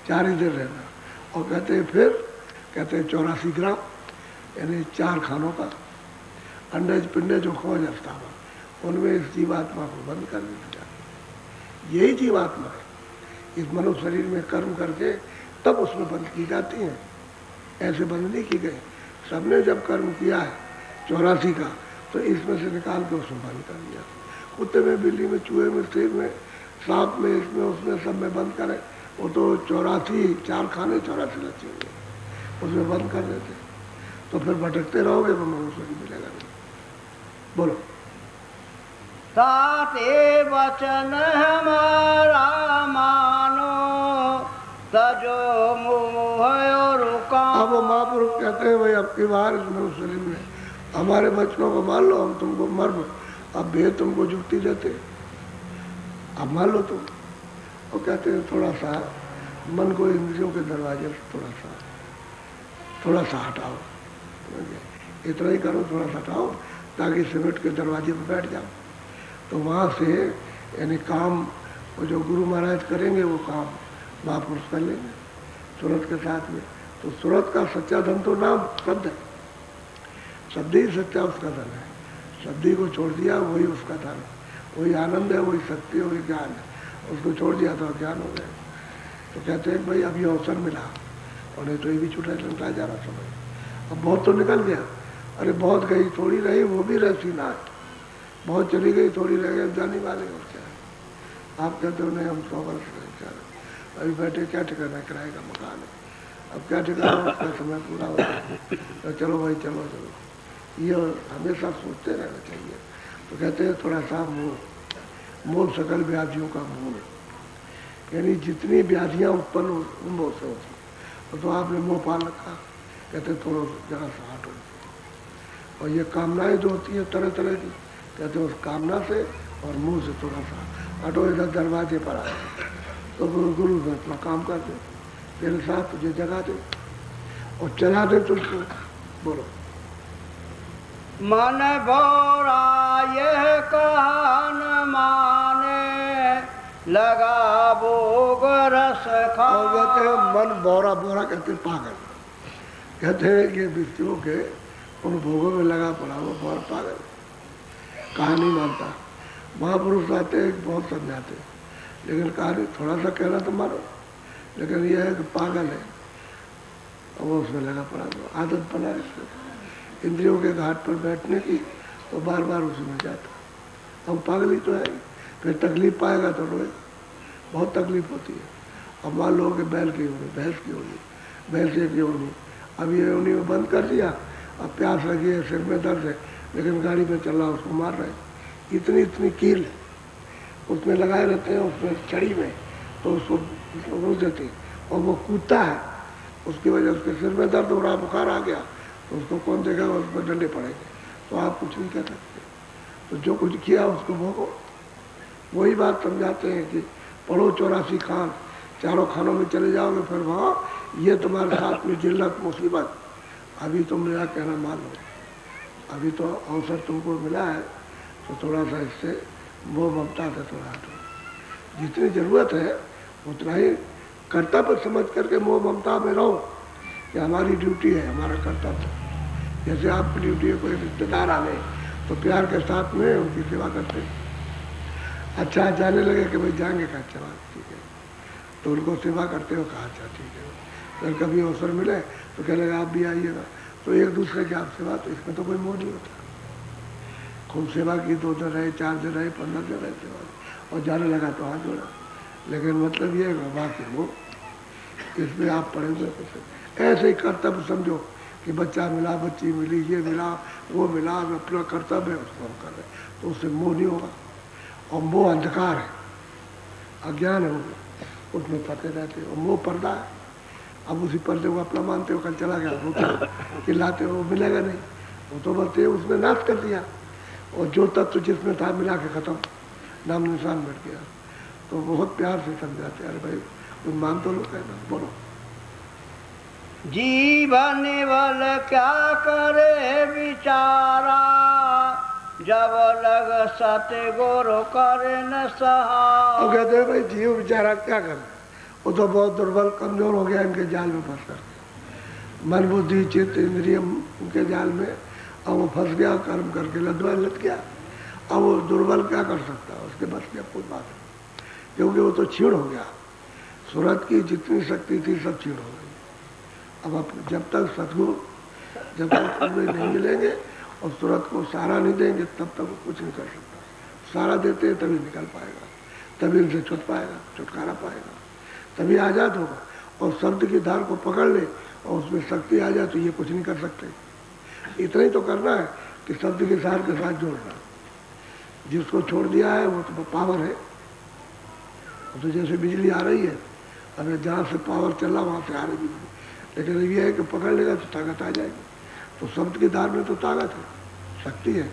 4 ही दिन रहना। और कहते हैं फिर कहते हैं 84 ग्राम यानी 4 खानों का अंडज पिंडज जो खोज अवस्था उनमें इस जीवात्मा को बंद कर देना चाहिए। यही जीवात्मा है। इस मनुष्य शरीर में कर्म करके तब उसमें बंद की जाती हैं, ऐसे बंद नहीं की गई। सबने जब कर्म किया है 84 का, तो इसमें से निकाल के उसमें बंद कर दिया। कुत्ते में, बिल्ली में, चूहे में, शेर में, सांप में, इसमें उसमें सब में बंद करें, वो तो 84 4 खाने 84 लच्छे हुए, उसमें बंद कर देते। तो फिर भटकते रहोगे तो मनुष्य नहीं मिलेगा नहीं। बोलो। ताते वचन हमारा मानो, तजो मोह और काम। अब वो महापुरुष कहते हैं भाई अब की बार इस मनुष्य शरीर में हमारे वचनों को मान लो, हम तुमको मर्म अब भेद तुमको जुक्ति देते, अब मान लो तुम। वो कहते हैं थोड़ा सा मन को इंद्रियों के दरवाजे से थोड़ा सा हटाओ, इतना ही करो, थोड़ा सा हटाओ ताकि सिमट के दरवाजे पर बैठ जाओ। तो वहाँ से यानी काम वो जो गुरु महाराज करेंगे वो काम महापुरुष कर लेंगे सूरत के साथ में। तो सूरत का सच्चा धन तो नाम शब्द है, शब्द ही सच्चा उसका धन है। शब्द ही को छोड़ दिया वही उसका धन, वही आनंद है, वही शक्ति, वही ज्ञान है। उसको छोड़ दिया तो अज्ञान हो गया। तो कहते हैं भाई अभी अवसर मिला, और नहीं तो ये भी छूटा चलता जा रहा समय। अब बहुत तो निकल गया, अरे बहुत गई थोड़ी रही, वो भी रहती ना, बहुत चली गई थोड़ी रह गई, जाने वाले और क्या। आप कहते हो नहीं हम 100 वर्ष रहे, क्या अभी बैठे क्या ठिकाना है, किराए का मकान है, अब क्या ठिकाना, उसका समय पूरा हो गया तो चलो भाई चलो चलो। ये हमेशा सोचते रहना चाहिए। तो कहते हैं थोड़ा सा मूल सकल व्याधियों का मूल, यानी जितनी व्याधियाँ उत्पन्न उन से होती, तो आपने मुँह पाल रखा, कहते थोड़ा जरा सा हटो। और ये कामनाएं जो होती है तरह तरह की, कहते उस कामना से और मुंह से थोड़ा सा हटो, इधर दरवाजे पर आ। तो गुरु ने अपना काम कर दे, तेरे साथ तुझे जगा दे और चला दे तुझको। बोलो। मन भोरा यह कहन माने, लगा भोग रस खा। और कहते हैं मन बोरा, बोरा कहते हैं पागल, कहते हैं कि व्यक्तियों के उन भोगों में लगा पड़ा वो बहुत पागल, कहानी मानता। महापुरुष आते हैं बहुत समझाते, लेकिन कहानी थोड़ा सा कहना तो मानो, लेकिन यह है कि पागल है और वो उसमें लगा पड़ा, तो आदत बना है इंद्रियों के घाट पर बैठने की, तो बार बार उसमें जाता। अब पागल ही तो है, फिर तकलीफ पाएगा तो रोए, बहुत तकलीफ होती है। अब मान लो कि बैल की होनी, भैंस की होनी, भैंस की होनी, अब ये होनी में बंद कर दिया, अब प्यास लगी है, सिर में दर्द है, लेकिन गाड़ी में चल रहा उसको मार रहे, इतनी इतनी कील है उसमें लगाए रहते हैं, उसमें छड़ी में, तो उसको रोक देते हैं और वो कूदता है, उसकी वजह उसके सिर में दर्द हो रहा, बुखार आ गया, तो उसको कौन देखेगा, उस पर डंडे पड़ेंगे, तो आप कुछ नहीं कह सकते। तो जो कुछ किया उसको भोगो। वही बात समझाते हैं कि पढ़ो 84 खान, चारों खानों में चले जाओगे, फिर वहाँ ये तुम्हारे साथ में जिल्लत मुसीबत। अभी तुम मेरा कहना मान लो, अभी तो अवसर तुमको मिला है, तो थोड़ा सा इससे मोह ममता से थोड़ा हटो, जितनी ज़रूरत है उतना ही कर्तव्य समझ करके मोह ममता में रहो कि हमारी ड्यूटी है, हमारा कर्तव्य। जैसे आपकी ड्यूटी है, कोई रिश्तेदार आ गए तो प्यार के साथ में उनकी सेवा करते हैं। अच्छा जाने लगे कि भाई जाएंगे, कहा अच्छा बात ठीक है, तो उनको सेवा करते हो, कहा अच्छा ठीक है। अगर कभी अवसर मिले तो कह लगा आप भी आइएगा, तो एक दूसरे की आप सेवा, तो इसमें तो कोई मोह नहीं होता। खूब सेवा की, 2 दिन रहे, 4 दिन रहे, 15 दिन रहे सेवा, और जाने लगा तो हाथ जोड़ा, लेकिन मतलब ये है बाकी वो इसमें आप पड़े हुए कुछ ऐसे ही कर्तव्य समझो कि बच्चा मिला, बच्ची मिली, ये मिला, वो मिला, अपना कर्तव्य है उसको हम कर रहे, तो उससे मोह नहीं होगा। और मोह अंधकार है, अज्ञान है, वो उसमें फंसे रहते और मोह पर्दा है। अब उसी पर्दे को अपना मानते हो, कल चला गया रोते चिल्लाते हो, मिलेगा नहीं, वो तो बस उसमें नाश कर दिया, और जो तत्व जिसमें था मिला के खत्म, नाम निशान मिट गया। तो बहुत प्यार से समझाते, अरे भाई तुम मान तो लो, कहना बोलो। जीवन बल क्या करे विचारा, जब लग सत्य गुरु करे न सहा। अब कहते हैं भाई जीव बेचारा क्या करे, वो तो बहुत दुर्बल कमजोर हो गया इनके जाल में फंस कर, मन बुद्धि चित्त इंद्रिय उनके जाल में, अब वो फंस गया, कर्म करके लद गया। अब वो दुर्बल क्या कर सकता है, उसके बस की कोई बात नहीं, क्योंकि वो तो क्षीण हो गया। सूरत की जितनी शक्ति थी सब क्षीण हो गई। अब जब तक सतगुरु जब तक उन्हें नहीं मिलेंगे और सूरत को सहारा नहीं देंगे तब तक वो कुछ नहीं कर सकता। सहारा देते हैं तभी निकल पाएगा, तभी इनसे छुट पाएगा, छुटकारा पाएगा, तभी आज़ाद होगा। और शब्द की धार को पकड़ ले और उसमें शक्ति आ जाए तो ये कुछ नहीं कर सकते। इतना ही तो करना है कि शब्द के सार के साथ जोड़ना। जिसको छोड़ दिया है वो तो पावर है, तो जैसे बिजली आ रही है, अगर जहाँ से पावर चला वहाँ से आ रही बिजली, लेकिन ये है कि पकड़ लेगा तो ताकत आ जाएगी। तो शब्द की धार में तो ताकत है, शक्ति है,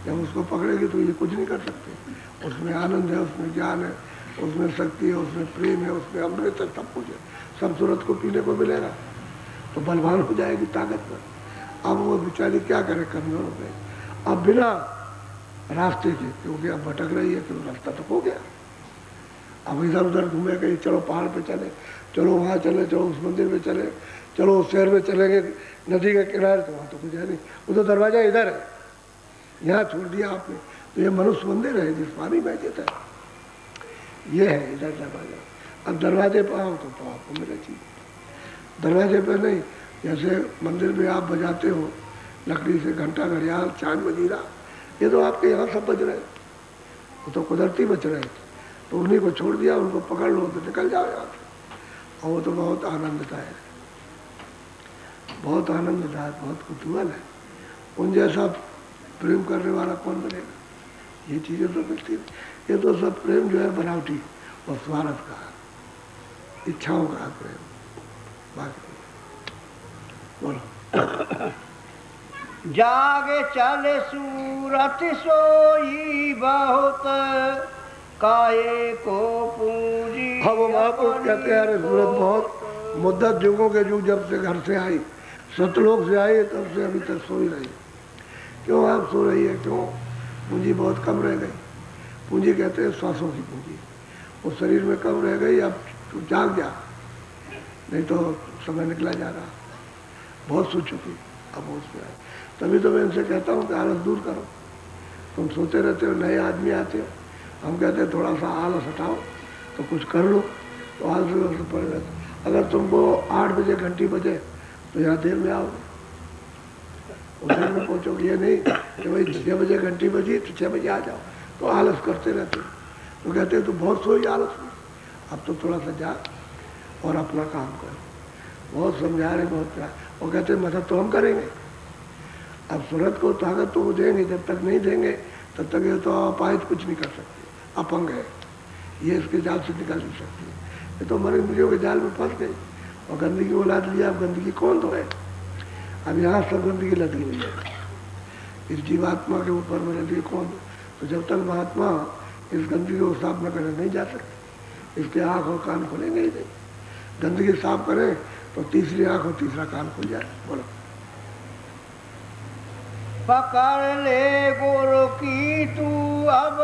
जब उसको पकड़ेगी तो ये कुछ नहीं कर सकते। उसमें आनंद है, उसमें ज्ञान है, उसमें शक्ति है, उसमें प्रेम है, उसमें अमृत है, सब कुछ है, सब सूरत को पीने को मिलेगा तो बलवान हो जाएगी ताकत में। अब वो बेचारी क्या करे, कमजोर हो गए, अब बिना रास्ते के, क्योंकि अब भटक रही है, क्योंकि रास्ता तो हो गया। अब इधर उधर घूमे, कहीं चलो पहाड़ पे चले, चलो वहाँ चले, चलो उस मंदिर में चले, चलो उस शहर में चलेंगे नदी के किनारे, तो वहाँ तो कुछ है नहीं, वो तो दरवाजा इधर है, यहाँ छोड़ दिया आपने। तो ये मनुष्य मंदिर है जिस पानी में जाता है, ये है इधर दरवाजा। अब दरवाजे पर आओ तो आपको मिले चीज, दरवाजे पर नहीं। जैसे मंदिर में आप बजाते हो लकड़ी से घंटा, घड़ियाल, चांद, मजीरा, ये तो आपके यहाँ सब बज रहे हैं, वो तो कुदरती बच रहे हैं। तो उन्हीं को छोड़ दिया, उनको पकड़ लो तो निकल जाओ यहाँ से। और वो तो बहुत आनंददायक है, बहुत आनंददायक, बहुत कुतूहल है। उन जैसा प्रेम करने वाला कौन बनेगा? ये चीज़ें तो मिलती है। ये तो सब प्रेम जो है बनावटी और स्वार्थ का है, इच्छाओं का है प्रेम, बाकी बोलो। जागे चले सूरत सोई बहुत, काहे को पूंजी। अब महापुरुष कहते हैं अरे सूरत बहुत मुद्दत युगों के युग जब से घर से आई, सतलोक से आई, तब से अभी तक सो ही रही। क्यों आप सो रही है, क्यों? पूंजी बहुत कम रह गई। पूंजी कहते हैं श्वासों की पूंजी, वो शरीर में कम रह गई। अब तू जाग जा, नहीं तो समय निकला जा रहा, बहुत सो चुकी, अब उसमें आए। तभी तो मैं इनसे कहता हूँ कि आलस दूर करो। तुम सोते रहते हो, नए आदमी आते हो, हम कहते हैं थोड़ा सा आलस हटाओ तो कुछ कर लो, तो आलस पड़ जाता। अगर तुमको 8 बजे घंटी बजे तो यहाँ देर में आओगे, उधर में पहुँचोगे। ये नहीं कि भाई 6 बजे घंटी बजी तो 6 बजे आ जाओ, तो आलस करते रहते हो। तो कहते हैं तो बहुत सोई आलस में, अब तो थोड़ा सा जा और अपना काम करो। बहुत समझा रहे, बहुत प्यार। और कहते हैं मदद तो हम करेंगे। अब सूरत को ताकत तो वो देंगे, जब तक नहीं देंगे तब तक ये तो अपाहिज कुछ नहीं कर सकती, अपंग है, ये इसके जाल से निकल नहीं सकती। ये तो मरे इंद्रियों के जाल में फंस गई और गंदगी उलाद लिया। अब गंदगी कौन धोए? अब यहाँ सब गंदगी लगी हुई है, इस जीवात्मा के ऊपर में गंदगी कौन? तो जब तक महात्मा इस गंदगी को साफ न करें नहीं जा सकते। इसके आँख और कान खुलेंगे ही नहीं। गंदगी साफ करें तो तीसरी आँख और तीसरा कान खुल जाए। बोलो। पकड़ ले गुरु की तू अब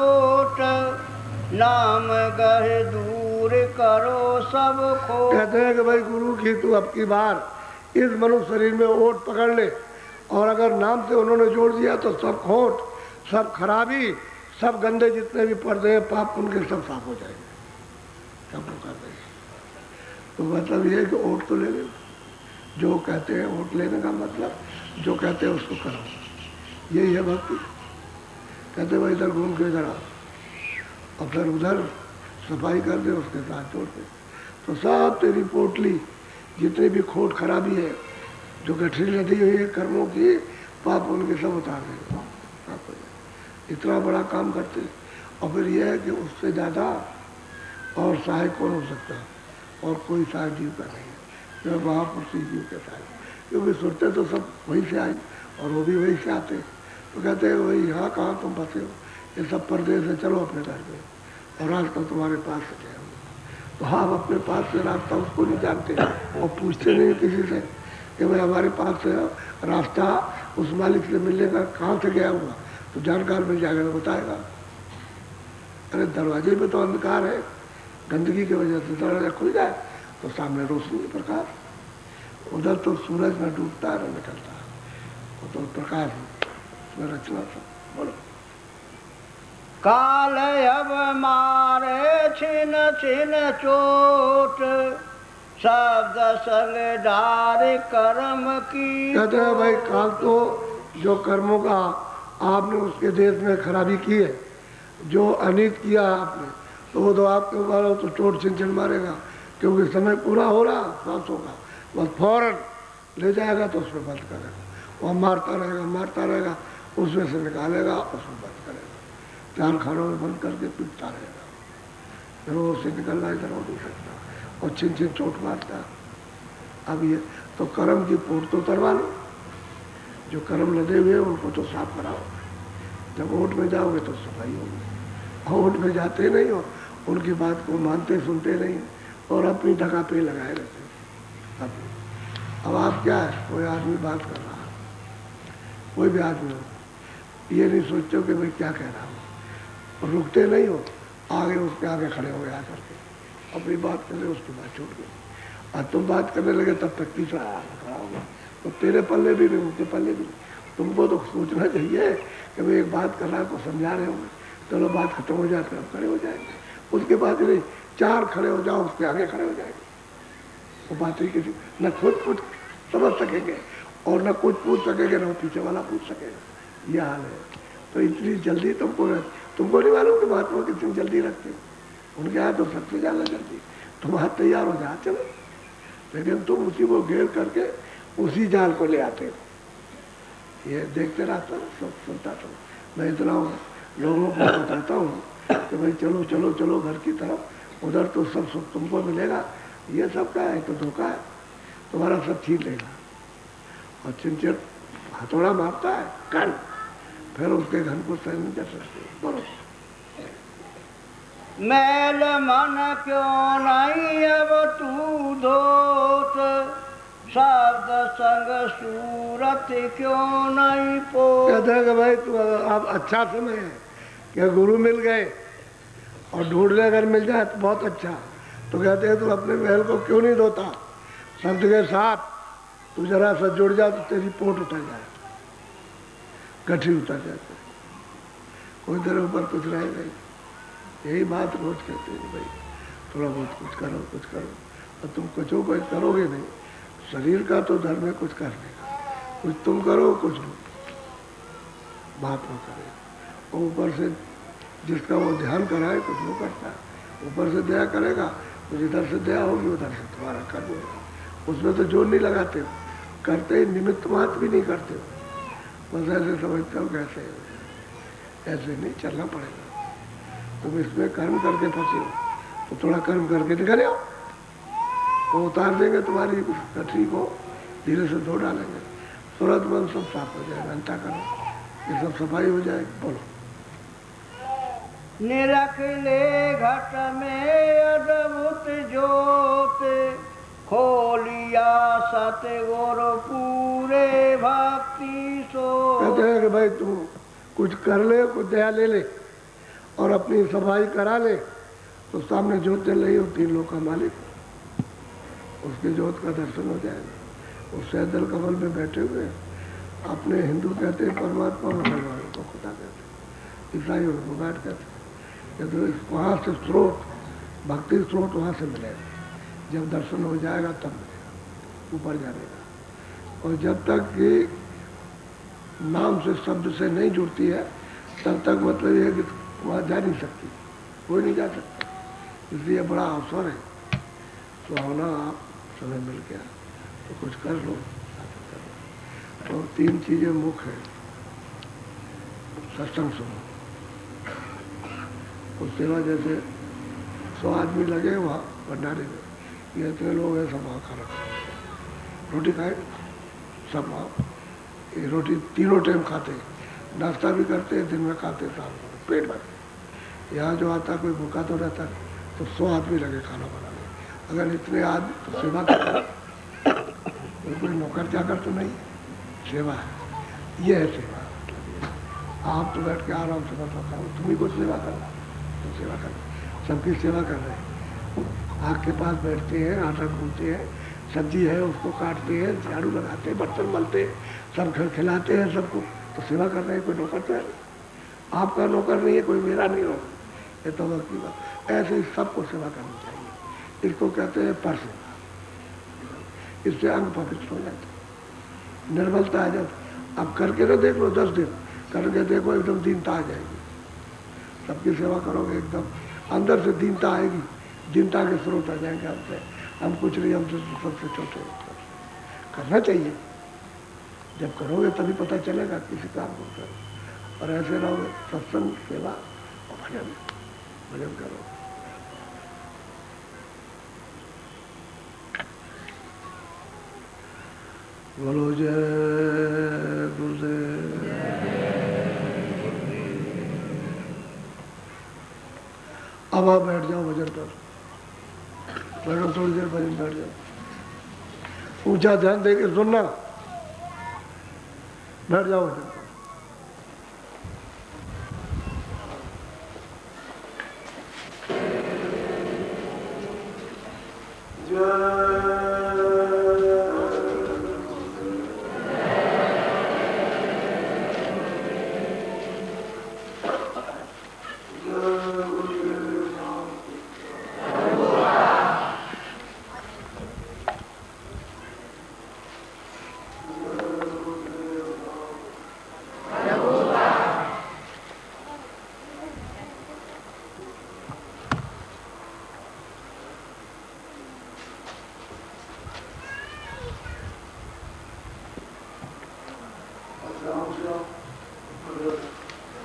ओट, नाम गहे दूर करो सब खो। कहते हैं कि भाई गुरु की तू अब की बार इस मनुष्य शरीर में ओट पकड़ ले, और अगर नाम से उन्होंने जोड़ दिया तो सब खोट, सब खराबी, सब गंदे जितने भी पर्दे हैं पाप, उनके सब साफ हो जाएंगे। सब लोग कर देंगे। तो मतलब ये है कि ओट तो ले ले, जो कहते हैं ओट लेने का मतलब जो कहते हैं उसको करो, यही है भक्ति। कहते भाई इधर घूम के इधर आओ और फिर उधर सफाई कर दे, उसके साथ जोड़ दे, तो सब तेरी पोटली जितनी भी खोट खराबी है, जो गठरी लदी हुई है कर्मों की, पाप उनके सब उतार देंगे, साफ हो जाए। इतना बड़ा काम करते। और फिर यह है कि उससे ज़्यादा और सहायक कौन हो सकता है? और कोई सहायक जीव का नहीं है जो महापुरुष जीव के सहायक, क्योंकि सुनते तो सब वहीं से आए और वो भी वहीं से आते। तो कहते हैं वही यहाँ कहाँ तुम फंसे हो, ये सब परदेश है, चलो अपने घर में, और रास्ता तुम्हारे पास से गया। तो हाँ, हम अपने पास से रास्ता उसको नहीं जानते और पूछते नहीं किसी से कि भाई हमारे पास से रास्ता उस मालिक से मिलने का कहाँ से गया हुआ, तो जानकार मिल जाएगा तो बताएगा। अरे दरवाजे में तो अंधकार है, गंदगी की वजह से दरवाजा खुल जाए तो सामने रोशनी प्रकाश, उधर तो सूरज न डूबता न निकलता, वो तो प्रकाश उसमें रचना सब। बोलो। काल अब मारे छिन छिन चोट, शब्द सल डार कर्म की। कहते हैं भाई काल तो जो कर्मों का आपने उसके देश में खराबी की है, जो अनित किया आपने, तो वो तो आपके ऊपर हो तो चोट छिन छिन मारेगा, क्योंकि समय पूरा हो रहा सांसों का, बस फौरन ले जाएगा तो उसमें बंद करेगा, वह मारता रहेगा, उसमें से निकालेगा, उसमें बंद करेगा, 4 खानों में बंद करके पीटता रहेगा, फिर वो उससे निकलना इधर हो नहीं सकता, और छिन छिन चोट मारता है। अब ये तो कर्म की पोट तो उतरवा लो, जो कर्म लदे हुए उनको तो साफ कराओ। जब वोट में जाओगे तो सफाई होगी, और वोट में जाते नहीं हो, उनकी बात को मानते सुनते नहीं और अपनी ढका पे लगाए रहते। अब आप क्या है, कोई आदमी बात कर रहा है, कोई भी आदमी हो, ये नहीं सोचते हो कि भाई क्या कह रहा हूँ, रुकते नहीं हो, आगे उसके आगे खड़े हो गए आकर के, अपनी बात कर ले, उसकी बात छूट गई, और तुम बात करने लगे तब तक तीसरा खड़ा होगा, तो तेरे पल्ले भी नहीं, उनके पल्ले भी नहीं। तुमको तो सोचना चाहिए कि भाई एक बात कर रहा है तो समझा रहे होंगे, चलो बात खत्म हो जाए, अब खड़े हो जाएंगे, उसके बाद नहीं 4 खड़े हो जाओ, उसके आगे खड़े हो जाएंगे, वो बात ही किसी न खुद कुछ समझ सकेंगे और न कुछ पूछ सकेंगे, न पीछे वाला पूछ सकेगा, यह हाल है। तो इतनी जल्दी तुमको नहीं मालूम कि महात्मा कितनी जल्दी रखते, उनके यहाँ तो सबसे ज़्यादा जल्दी, तुम हाथ तैयार हो जा चलो, लेकिन तुम उसी को घेर करके उसी जाल को ले आते हो। ये देखते रहता हूँ, सब सुनता था मैं, इतना लोगों को बताता हूँ कि भाई चलो चलो चलो घर की तरफ, उधर तो सब सुख तुमको मिलेगा, ये सब क्या है, तो धोखा है, तुम्हारा सब छीन लेगा। और चिंचित हथौड़ा मारता है कल, फिर उसके घर को सहन नहीं कर सकते। बोलो। मैल मन क्यों नहीं अब तू धोत, शब्द संग सूरत क्यों नहीं पो। कहते हैं कि भाई तू अब अच्छा समय है कि गुरु मिल गए और ढूंढने अगर मिल जाए तो बहुत अच्छा, तो कहते हैं तू अपने महल को क्यों नहीं धोता, शब्द के साथ तू जरा सा जुड़ जा तो तेरी पोट उतर जाए, गठी उतर जाते, कोई तेरे ऊपर कुछ रहेगा नहीं। यही बात रोज कहते हैं भाई थोड़ा बहुत कुछ करो, और तुम कुछ करोगे नहीं, शरीर का तो धर्म है कुछ करने का, कुछ तुम करो कुछ बात वो करे, और ऊपर से जिसका वो ध्यान कराए कुछ वो करता है, ऊपर से दया करेगा, कुछ इधर से दया होगी, उधर से तुम्हारा कर्म होगा, उसमें तो जोर नहीं लगाते हो, करते ही निमित्त मात्र भी नहीं करते हो, बस ऐसे समझते हो कैसे ऐसे नहीं चलना पड़ेगा। तुम इसमें कर्म करके फंसे हो तो थोड़ा कर्म करके निकले हो, वो उतार देंगे तुम्हारी गठरी को, धीरे से धो डालेंगे, सूरत मन सब साफ हो जाएगा, घंटा करो ये सब सफाई हो जाएगी। बोलो। निरख ले घट में अद्भुत ज्योत, खोलिया सतगुरु पूरे भक्ति सो। कहते हैं कि भाई तू कुछ कर ले, कुछ दया ले ले और अपनी सफाई करा ले, तो सामने ज्योत जल रही हो, 3 लोग का मालिक, उसके ज्योत का दर्शन हो जाएगा। उस सैदल कमल में बैठे हुए, अपने हिंदू कहते हैं परमात्मा, मुसलमान को खुदा कहते हैं, ईसाई उनको बैठ कहते हैं, तो वहाँ से स्रोत, भक्ति स्रोत वहाँ से मिलेगा, जब दर्शन हो जाएगा तब मिलेगा, ऊपर जाने का। और जब तक कि नाम से शब्द से नहीं जुड़ती है तब तक मतलब ये है कि वहाँ जा नहीं सकती, कोई नहीं जा सकता, इसलिए बड़ा अवसर है, तो होना आप समय मिल गया तो कुछ कर लो। तो 3 चीज़ें मुख्य है, सत्संग सुनो, उस सेवा जैसे 100 आदमी लगे वहाँ भंडारे में, ये इतने लोग हैं, सब वहाँ खाना खाते, रोटी खाए सब वहाँ, ये रोटी तीनों टाइम खाते, नाश्ता भी करते, दिन में खाते, शाम को पेट भरते। यहाँ जो आता कोई भूखा तो रहता है, तो 100 आदमी लगे खाना बनाने, अगर इतने आदमी तो सेवा करते, कोई नौकर चाकर तो नहीं, सेवा है, ये है सेवा। आप तो बैठ के आराम से बता खाओ, तुम्ही को सेवा करना, तो सेवा कर, सबकी सेवा कर रहे हैं। आग के पास बैठते हैं, आटा गूंथते हैं, सब्जी है उसको काटते हैं, झाड़ू लगाते हैं, बर्तन मलते हैं, सब घर खिलाते हैं सबको, तो सेवा कर रहे हैं। कोई नौकर तो है नहीं, आपका नौकर नहीं है, कोई मेरा नहीं हो, ये तो वक्त की बात। ऐसे ही सबको सेवा करनी चाहिए। इसको कहते हैं पर सेवा। इससे अंग पवित्र हो जाते हैं, निर्बलता आ जाती। अब करके तो देख लो 10 दिन करके देखो, एकदम दीनता आ जाएगी। सबकी सेवा करोगे एकदम अंदर से दीनता आएगी, दीनता के स्रोत आ जाएंगे हमसे, हम कुछ नहीं, हम तो सबसे छोटे हैं। करना चाहिए, जब करोगे तभी पता चलेगा किसी काम को करो। और ऐसे रहोगे सत्संग, सेवा और भजन, भजन करो। बोलो जय गुरुदेव। अब आप बैठ जाओ भजन कर, बैठो थोड़ी देर भजन बैठ जाओ, ऊंचा ध्यान देके सुनना, बैठ जाओ भजन।